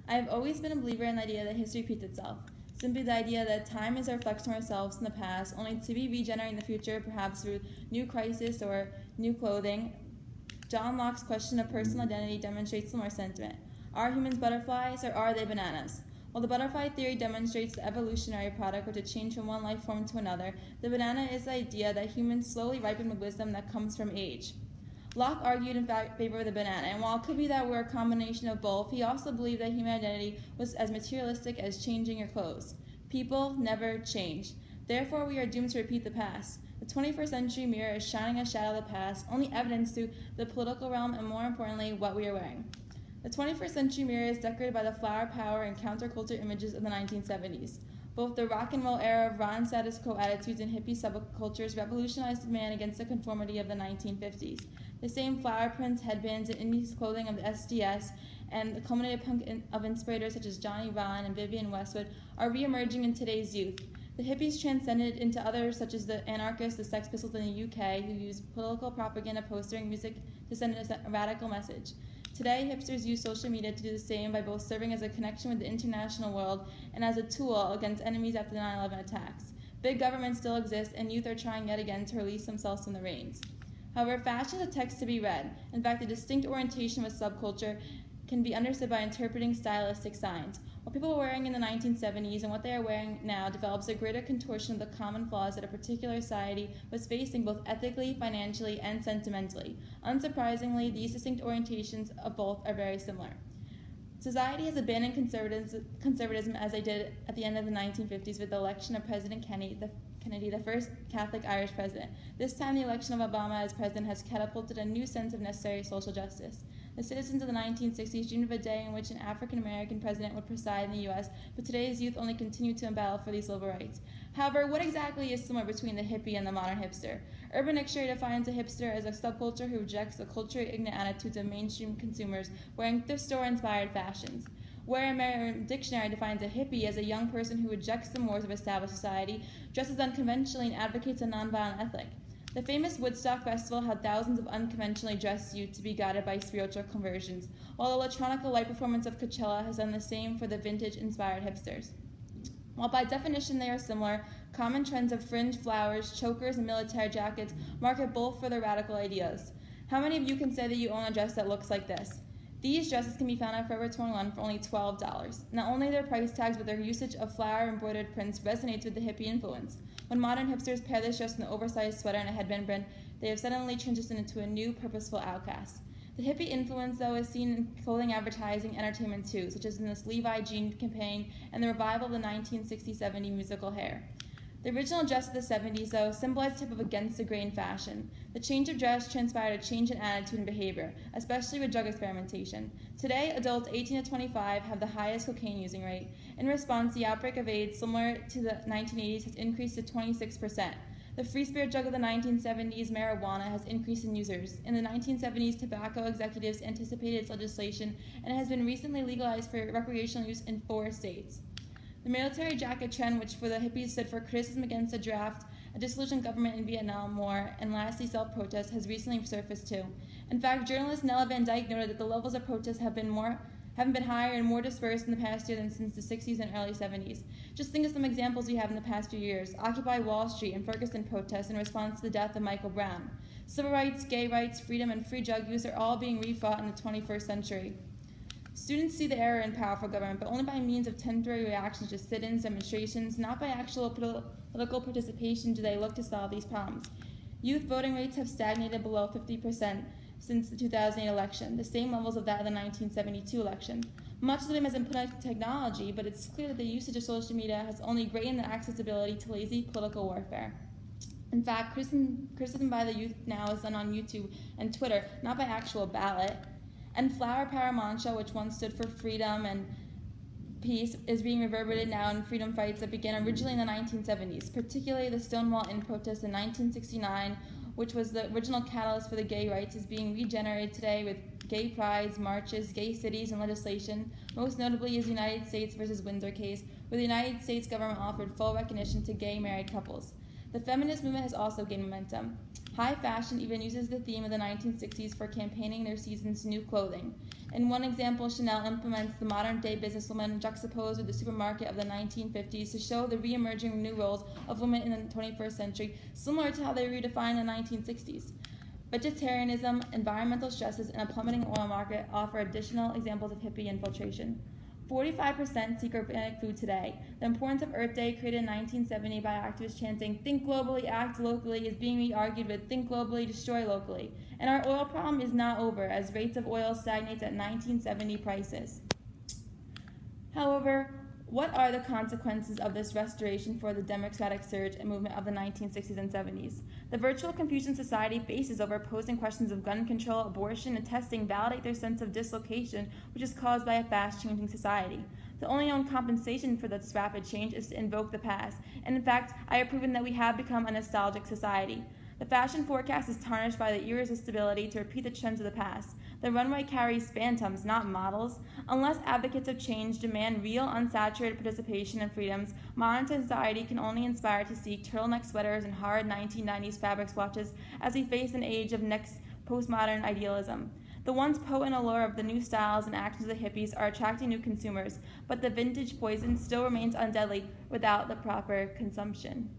I have always been a believer in the idea that history repeats itself. Simply the idea that time is a reflection of ourselves in the past, only to be regenerated in the future, perhaps through new crisis or new clothing. John Locke's question of personal identity demonstrates similar sentiment. Are humans butterflies or are they bananas? While the butterfly theory demonstrates the evolutionary product or to change from one life form to another, the banana is the idea that humans slowly ripen with wisdom that comes from age. Locke argued in favor of the banana, and while it could be that we're a combination of both, he also believed that human identity was as materialistic as changing your clothes. People never change. Therefore, we are doomed to repeat the past. The 21st century mirror is shining a shadow of the past, only evidence through the political realm and, more importantly, what we are wearing. The 21st century mirror is decorated by the flower power and counterculture images of the 1970s. Both the rock and roll era of raw status quo attitudes and hippie subcultures revolutionized the man against the conformity of the 1950s. The same flower prints, headbands, and indie clothing of the SDS and the culminated punk of inspirators such as Johnny Ron and Vivienne Westwood are re-emerging in today's youth. The hippies transcended into others such as the anarchists, the Sex Pistols in the UK, who use political propaganda postering music to send a radical message. Today, hipsters use social media to do the same by both serving as a connection with the international world and as a tool against enemies after the 9/11 attacks. Big government still exists, and youth are trying yet again to release themselves from the reins. However, fashion is a text to be read. In fact, the distinct orientation of a subculture can be understood by interpreting stylistic signs. What people were wearing in the 1970s and what they are wearing now develops a greater contortion of the common flaws that a particular society was facing both ethically, financially, and sentimentally. Unsurprisingly, these distinct orientations of both are very similar. Society has abandoned conservatism as they did at the end of the 1950s with the election of President Kennedy, the first Catholic Irish president. This time, the election of Obama as president has catapulted a new sense of necessary social justice. The citizens of the 1960s dreamed of a day in which an African-American president would preside in the U.S., but today's youth only continue to battle for these civil rights. However, what exactly is similar between the hippie and the modern hipster? Urban Dictionary defines a hipster as a subculture who rejects the culturally ignorant attitudes of mainstream consumers wearing thrift store-inspired fashions. Merriam Dictionary defines a hippie as a young person who rejects the mores of established society, dresses unconventionally, and advocates a nonviolent ethic. The famous Woodstock Festival had thousands of unconventionally dressed youth to be guided by spiritual conversions, while the electronic light performance of Coachella has done the same for the vintage-inspired hipsters. While by definition they are similar, common trends of fringe, flowers, chokers, and military jackets market both for their radical ideas. How many of you can say that you own a dress that looks like this? These dresses can be found at Forever 21 for only $12. Not only their price tags, but their usage of flower embroidered prints resonates with the hippie influence. When modern hipsters pair this dress with an oversized sweater and a headband print, they have suddenly transitioned into a new, purposeful outcast. The hippie influence, though, is seen in clothing advertising, entertainment too, such as in this Levi jean campaign and the revival of the 1960-70 musical Hair. The original dress of the 70s, though, symbolized a type of against-the-grain fashion. The change of dress transpired a change in attitude and behavior, especially with drug experimentation. Today, adults 18 to 25 have the highest cocaine using rate. In response, the outbreak of AIDS, similar to the 1980s, has increased to 26%. The free spirit drug of the 1970s, marijuana, has increased in users. In the 1970s, tobacco executives anticipated its legislation, and it has been recently legalized for recreational use in 4 states. The military jacket trend, which for the hippies stood for criticism against a draft, a disillusioned government in Vietnam War, and lastly self-protest, has recently surfaced too. In fact, journalist Nella Van Dyke noted that the levels of protest haven't been higher and more dispersed in the past year than since the 60s and early 70s. Just think of some examples we have in the past few years. Occupy Wall Street and Ferguson protests in response to the death of Michael Brown. Civil rights, gay rights, freedom, and free drug use are all being refought in the 21st century. Students see the error in powerful government, but only by means of temporary reactions to sit-ins, demonstrations, not by actual political participation do they look to solve these problems. Youth voting rates have stagnated below 50% since the 2008 election, the same levels of that of the 1972 election. Much of them has been put into technology, but it's clear that the usage of social media has only greatened the accessibility to lazy political warfare. In fact, criticism by the youth now is done on YouTube and Twitter, not by actual ballot. And Flower Power mantra, which once stood for freedom and peace, is being reverberated now in freedom fights that began originally in the 1970s, particularly the Stonewall Inn protest in 1969, which was the original catalyst for the gay rights, is being regenerated today with gay prides, marches, gay cities, and legislation. Most notably is the United States versus Windsor case, where the United States government offered full recognition to gay married couples. The feminist movement has also gained momentum. High fashion even uses the theme of the 1960s for campaigning their season's new clothing. In one example, Chanel implements the modern-day businesswoman juxtaposed with the supermarket of the 1950s to show the re-emerging new roles of women in the 21st century, similar to how they redefined the 1960s. Vegetarianism, environmental stresses, and a plummeting oil market offer additional examples of hippie infiltration. 45% seek organic food today. The importance of Earth Day, created in 1970 by activists chanting, "Think globally, act locally," is being re-argued with "Think globally, destroy locally." And our oil problem is not over, as rates of oil stagnate at 1970 prices. However, what are the consequences of this restoration for the democratic surge and movement of the 1960s and 70s? The virtual confusion society faces over posing questions of gun control, abortion, and testing validate their sense of dislocation, which is caused by a fast-changing society. The only known compensation for this rapid change is to invoke the past, and in fact, I have proven that we have become a nostalgic society. The fashion forecast is tarnished by the irresistibility to repeat the trends of the past. The runway carries phantoms, not models. Unless advocates of change demand real, unsaturated participation and freedoms, modern society can only inspire to seek turtleneck sweaters and hard 1990s fabric swatches as we face an age of next postmodern idealism. The once potent allure of the new styles and actions of the hippies are attracting new consumers, but the vintage poison still remains undeadly without the proper consumption.